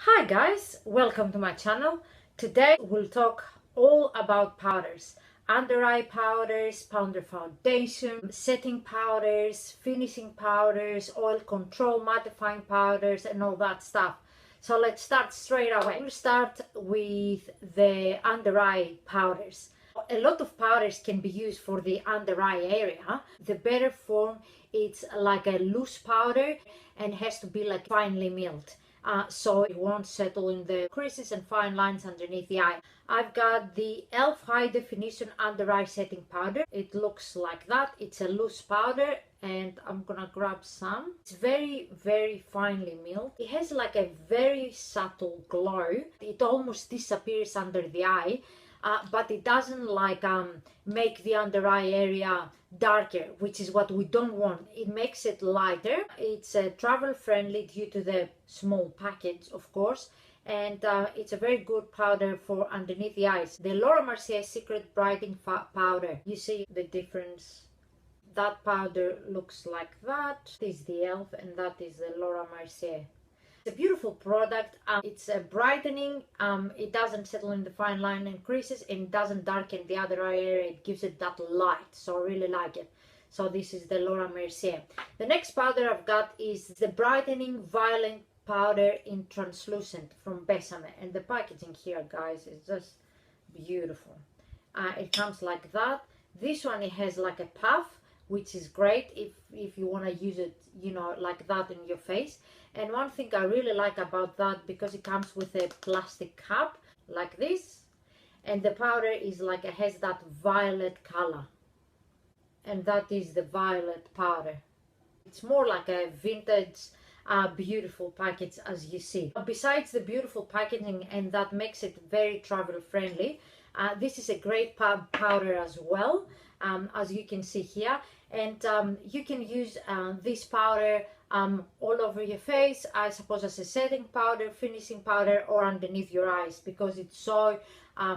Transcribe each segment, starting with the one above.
Hi guys, welcome to my channel. Today we'll talk all about powders. Under eye powders, powder foundation, setting powders, finishing powders, oil control, mattifying powders and all that stuff. So let's start straight away. We'll start with the under eye powders. A lot of powders can be used for the under eye area. The better form, it's like a loose powder and has to be like finely milled. So it won't settle in the creases and fine lines underneath the eye. I've got the e.l.f. High Definition Under Eye Setting Powder. It looks like that. It's a loose powder and I'm gonna grab some. It's very finely milled. It has like a very subtle glow. It almost disappears under the eye. But it doesn't like make the under eye area darker, which is what we don't want. It makes it lighter. It's travel friendly due to the small package, of course, and it's a very good powder for underneath the eyes. The Laura Mercier Secret Brightening Powder. You see the difference? That powder looks like that. This is the e.l.f. and that is the Laura Mercier. It's a beautiful product. It's a brightening. It doesn't settle in the fine line and creases, and it doesn't darken the other eye area. It gives it that light, so I really like it. So this is the Laura Mercier. The next powder I've got is the Brightening Violet Powder in Translucent from Besame, and the packaging here, guys, is just beautiful. It comes like that. This one, it has like a puff, which is great if you want to use it, you know, like that in your face. And one thing I really like about that, because it comes with a plastic cup like this, and the powder is like, it has that violet color, and that is the violet powder. It's more like a vintage beautiful package, as you see. Besides the beautiful packaging, and that makes it very travel friendly, this is a great powder as well, as you can see here. And you can use this powder all over your face, I suppose, as a setting powder, finishing powder, or underneath your eyes, because it's so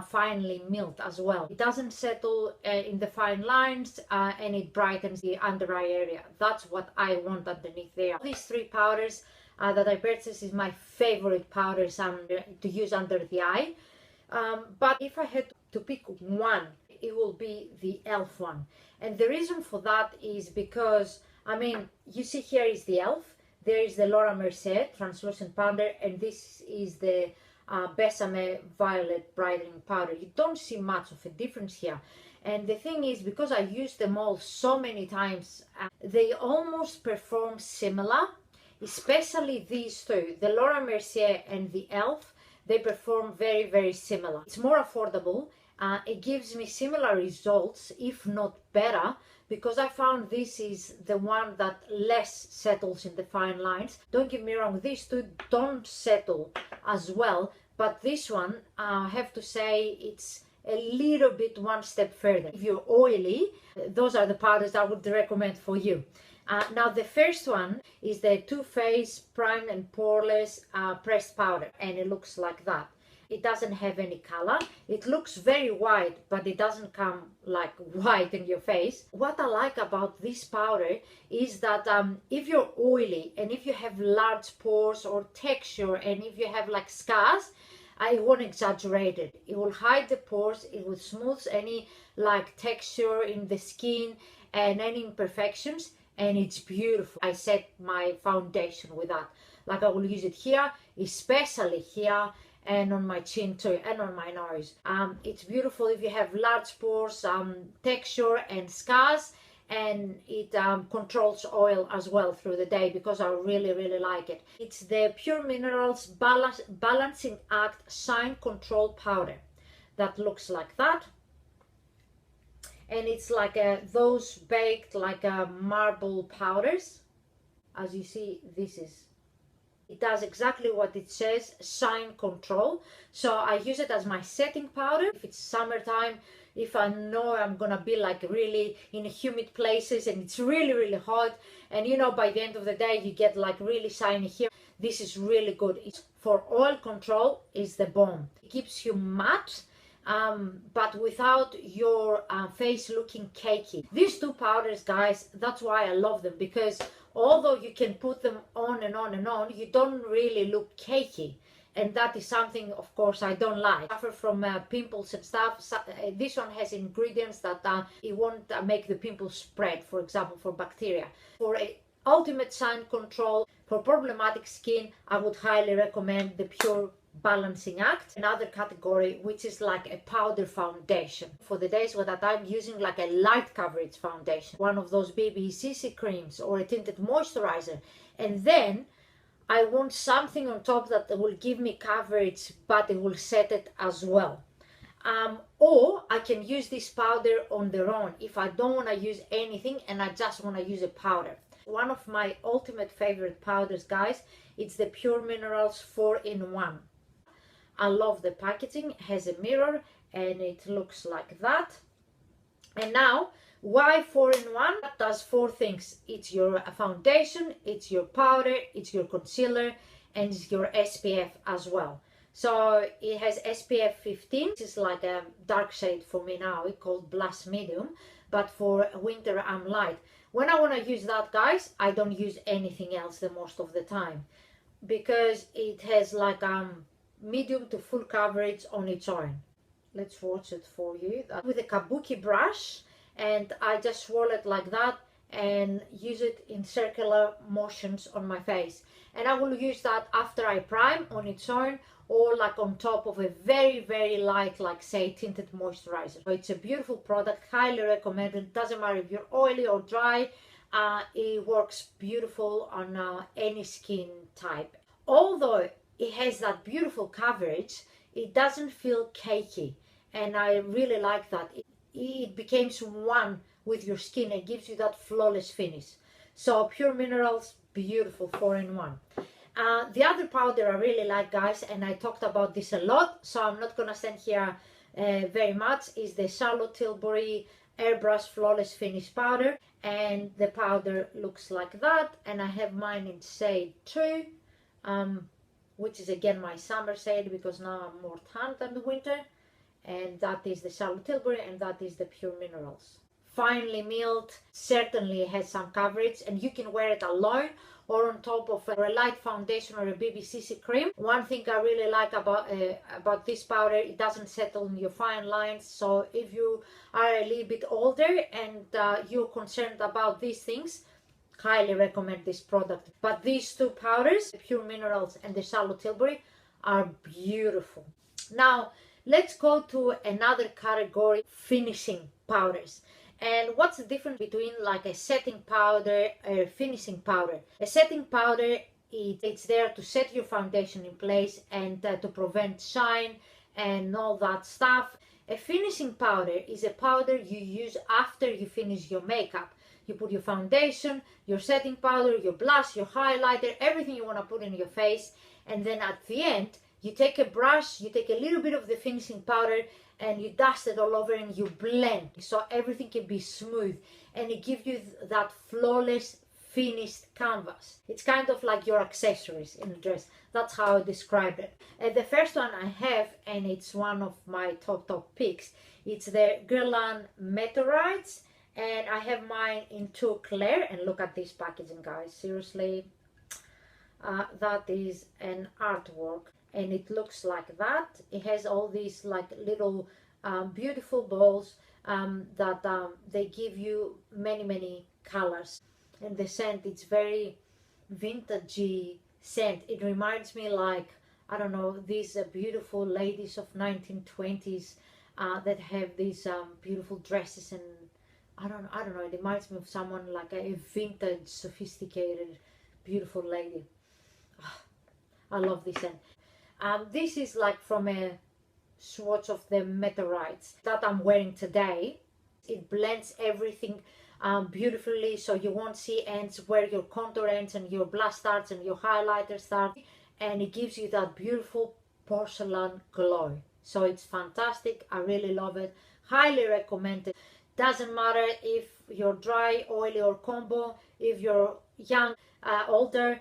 finely milled as well. It doesn't settle in the fine lines, and it brightens the under eye area. That's what I want underneath there. These three powders that I purchased is my favorite powders to use under the eye. But if I had to pick one, it will be the e.l.f. one. And the reason for that is because, I mean, you see here is the e.l.f. There is the Laura Mercier Translucent Powder, and this is the Besame Violet Brightening Powder. You don't see much of a difference here. And the thing is, because I used them all so many times, they almost perform similar, especially these two, the Laura Mercier and the e.l.f. They perform very similar. It's more affordable. It gives me similar results, if not better, because I found this is the one that less settles in the fine lines. Don't get me wrong, these two don't settle as well, but this one, I have to say, it's a little bit one step further. If you're oily, those are the powders I would recommend for you. Now the first one is the Too Faced Prime and Poreless Pressed Powder, and it looks like that. It doesn't have any color. It looks very white, but it doesn't come like white in your face. What I like about this powder is that if you're oily and if you have large pores or texture, and if you have like scars, I won't exaggerate it. It will hide the pores. It will smooth any like texture in the skin and any imperfections, and it's beautiful. I set my foundation with that. Like I will use it here, especially here, and on my chin too, and on my nose. It's beautiful if you have large pores, texture and scars, and it controls oil as well through the day, because I really like it. It's the Pure Minerals Balancing Act Shine Control Powder that looks like that, and it's like those baked like marble powders. As you see, it does exactly what it says, shine control. So I use it as my setting powder. If it's summertime, if I know I'm gonna be like really in humid places and it's really hot, and you know, by the end of the day you get like really shiny here, this is really good. It's for oil control, is the bomb. It keeps you matte, but without your face looking cakey. These two powders, guys, that's why I love them, because although you can put them on and on and on, you don't really look cakey. and that is something, of course, I don't like. I suffer from pimples and stuff. So, this one has ingredients that it won't make the pimples spread, for example, for bacteria. For ultimate sun control, for problematic skin, I would highly recommend the Pure Balancing Act. Another category, which is like a powder foundation. For the days where that I'm using like a light coverage foundation, one of those BBCC creams or a tinted moisturizer, and then I want something on top that will give me coverage, but it will set it as well. Or I can use this powder on their own if I don't want to use anything and I just want to use a powder. One of my ultimate favorite powders, guys, it's the Pure Minerals 4-in-1. I love the packaging. It has a mirror and it looks like that. And now, why 4-in-1? It does 4 things. It's your foundation, it's your powder, it's your concealer, and it's your SPF as well. So it has SPF 15, which is like a dark shade for me now. It's called Blush Medium, but for winter I'm light. When I want to use that, guys, I don't use anything else the most of the time, because it has like medium to full coverage on its own. Let's swatch it for you with a kabuki brush, and I just swirl it like that and use it in circular motions on my face. And I will use that after I prime on its own, or like on top of a very light, like say tinted moisturizer. So it's a beautiful product, highly recommended. Doesn't matter if you're oily or dry, it works beautiful on any skin type. Although it has that beautiful coverage, it doesn't feel cakey, and I really like that. It becomes one with your skin and gives you that flawless finish. So Pure Minerals, beautiful 4-in-1. The other powder I really like, guys, and I talked about this a lot, so I'm not gonna stand here very much, is the Charlotte Tilbury Airbrush Flawless Finish Powder. And the powder looks like that, and I have mine in shade 2, which is again my summer shade, because now I'm more tan than the winter. And that is the Charlotte Tilbury, and that is the Pure Minerals. Finely milled, certainly has some coverage, and you can wear it alone or on top of a light foundation or a BBCC cream. One thing I really like about this powder, it doesn't settle in your fine lines. So if you are a little bit older and you're concerned about these things, highly recommend this product. But these two powders, the Pure Minerals and the Charlotte Tilbury, are beautiful. Now let's go to another category, finishing powders. And what's the difference between like a setting powder and a finishing powder? A setting powder, it's there to set your foundation in place and to prevent shine and all that stuff. A finishing powder is a powder you use after you finish your makeup. You put your foundation, your setting powder, your blush, your highlighter, everything you want to put in your face, and then at the end you take a brush, you take a little bit of the finishing powder and you dust it all over and you blend so everything can be smooth, and it gives you that flawless finished canvas. It's kind of like your accessories in a dress. That's how I described it. And the first one I have, and it's one of my top picks, it's the Guerlain Meteorites, and I have mine in 2 Clair. And look at this packaging, guys, seriously, that is an artwork. And it looks like that. It has all these like little beautiful balls that they give you many colors. And the scent, it's very vintagey scent. It reminds me, like, I don't know, these beautiful ladies of 1920s that have these beautiful dresses, and I don't know, it reminds me of someone like a vintage, sophisticated, beautiful lady. I love this scent. This is like from a swatch of the Meteorites that I'm wearing today. It blends everything beautifully, so you won't see ends where your contour ends and your blush starts and your highlighter starts, and it gives you that beautiful porcelain glow. So it's fantastic. I really love it. Highly recommend it. Doesn't matter if you're dry, oily, or combo, if you're young, older,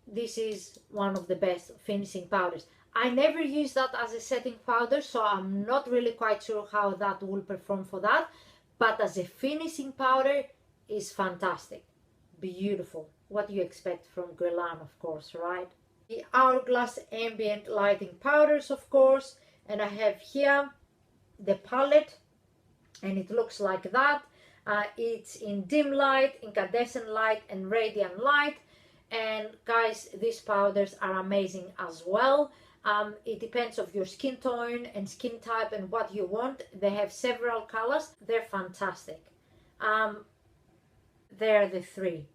this is one of the best finishing powders. I never use that as a setting powder, so I'm not really quite sure how that will perform for that. But as a finishing powder, is fantastic. Beautiful. What do you expect from Guerlain, of course, right? the Hourglass Ambient lighting powders, of course, and I have here the palette, and it looks like that. It's in dim light, incandescent light, and radiant light. And guys, these powders are amazing as well. It depends on your skin tone and skin type and what you want. They have several colors. They're fantastic. They're the three.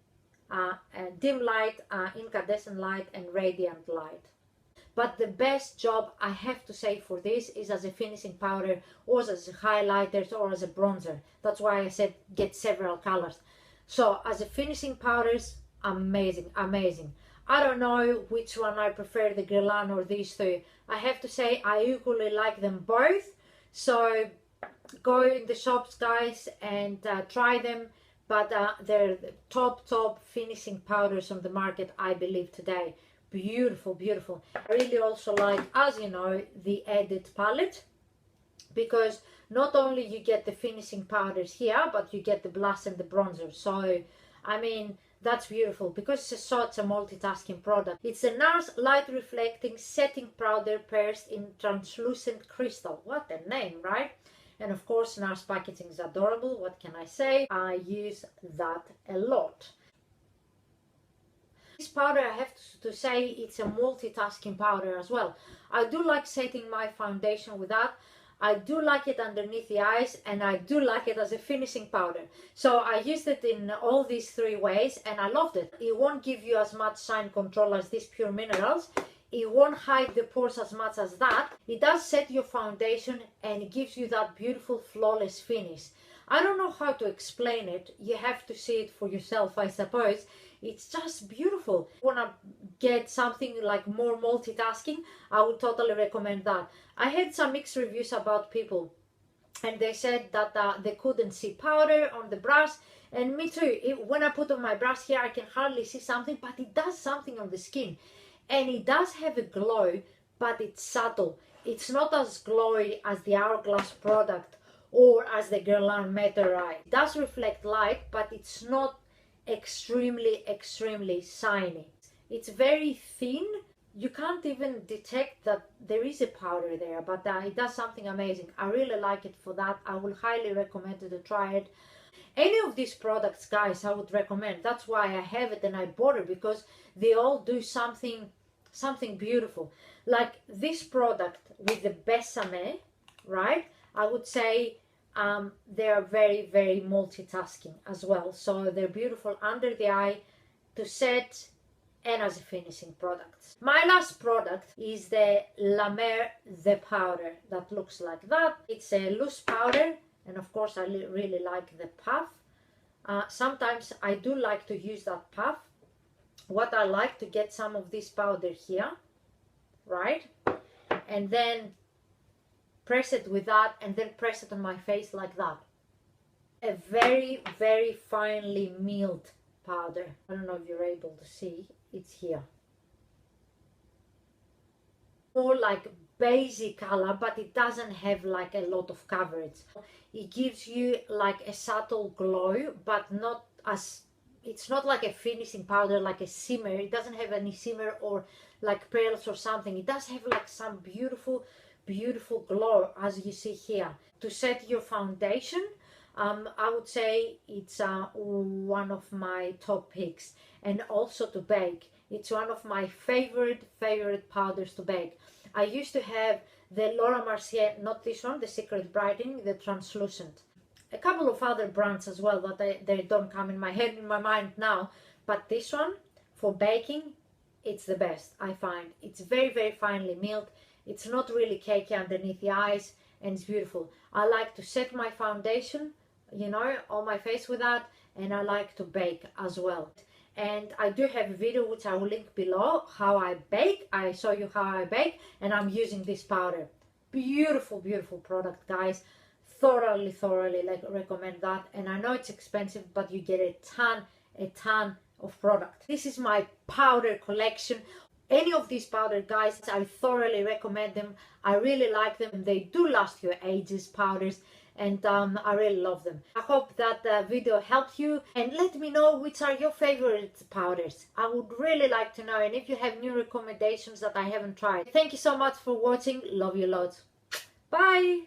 Dim light, incandescent light, and radiant light. But the best job, I have to say, for this is as a finishing powder, or as a highlighter, or as a bronzer. That's why I said get several colors. So as a finishing powders, amazing, amazing. I don't know which one I prefer, the Guerlain or these two. I have to say I equally like them both. So go in the shops, guys, and try them. But they're the top finishing powders on the market, I believe, today. Beautiful, beautiful. I really also like, as you know, the Edit palette, because not only you get the finishing powders here, but you get the blush and the bronzer. So I mean, that's beautiful, because it's a multitasking product. It's a Nars light reflecting setting powder pierced in translucent crystal. What a name, right? And of course, Nars packaging is adorable. What can I say? I use that a lot. This powder, I have to say, it's a multitasking powder as well. I do like setting my foundation with that. I do like it underneath the eyes, and I do like it as a finishing powder. So I used it in all these three ways, and I loved it. It won't give you as much shine control as these Pure Minerals. It won't hide the pores as much as that. It does set your foundation, and it gives you that beautiful, flawless finish. I don't know how to explain it. You have to see it for yourself, I suppose. It's just beautiful. If you want to get something like more multitasking, I would totally recommend that. I had some mixed reviews about people, and they said that they couldn't see powder on the brush, and me too. When I put on my brush here, I can hardly see something, but it does something on the skin, and it does have a glow, but it's subtle. It's not as glowy as the Hourglass product or as the Guerlain Meteorite. It does reflect light, but it's not extremely shiny. It's very thin. You can't even detect that there is a powder there, but it does something amazing. I really like it for that. I will highly recommend you to try it. Any of these products, guys, I would recommend. That's why I have it and I bought it, because they all do something beautiful. Like this product with the Besame, right? I would say they are very multitasking as well. So they're beautiful under the eye to set and as a finishing product. My last product is the Mer The Powder, that looks like that. It's a loose powder, and of course I really like the puff. Sometimes I do like to use that puff. What I like to get some of this powder here, right? And then press it with that, and then press it on my face like that. A very finely milled powder. I don't know if you're able to see. It's here. More like basic color, but it doesn't have like a lot of coverage. It gives you like a subtle glow, but not as, it's not like a finishing powder, like a shimmer. It doesn't have any shimmer or like pearls or something. It does have like some beautiful glow, as you see here. To set your foundation, I would say it's one of my top picks. And also to bake, it's one of my favorite powders to bake. I used to have the Laura Mercier, not this one, the Secret Brightening, the Translucent. A couple of other brands as well that they don't come in my mind now, but this one for baking, it's the best. I find it's very finely milled. It's not really cakey underneath the eyes, and it's beautiful. I like to set my foundation, you know, on my face with that, and I like to bake as well. And I do have a video which I will link below, how I bake. I show you how I bake, and I'm using this powder. Beautiful product, guys. Thoroughly recommend that. And I know it's expensive, but you get a ton of product. This is my powder collection. Any of these powder, guys, I thoroughly recommend them. I really like them. They do last you ages, powders, and I really love them. I hope that the video helped you, and let me know which are your favorite powders. I would really like to know, and if you have new recommendations that I haven't tried. Thank you so much for watching. Love you loads. Bye.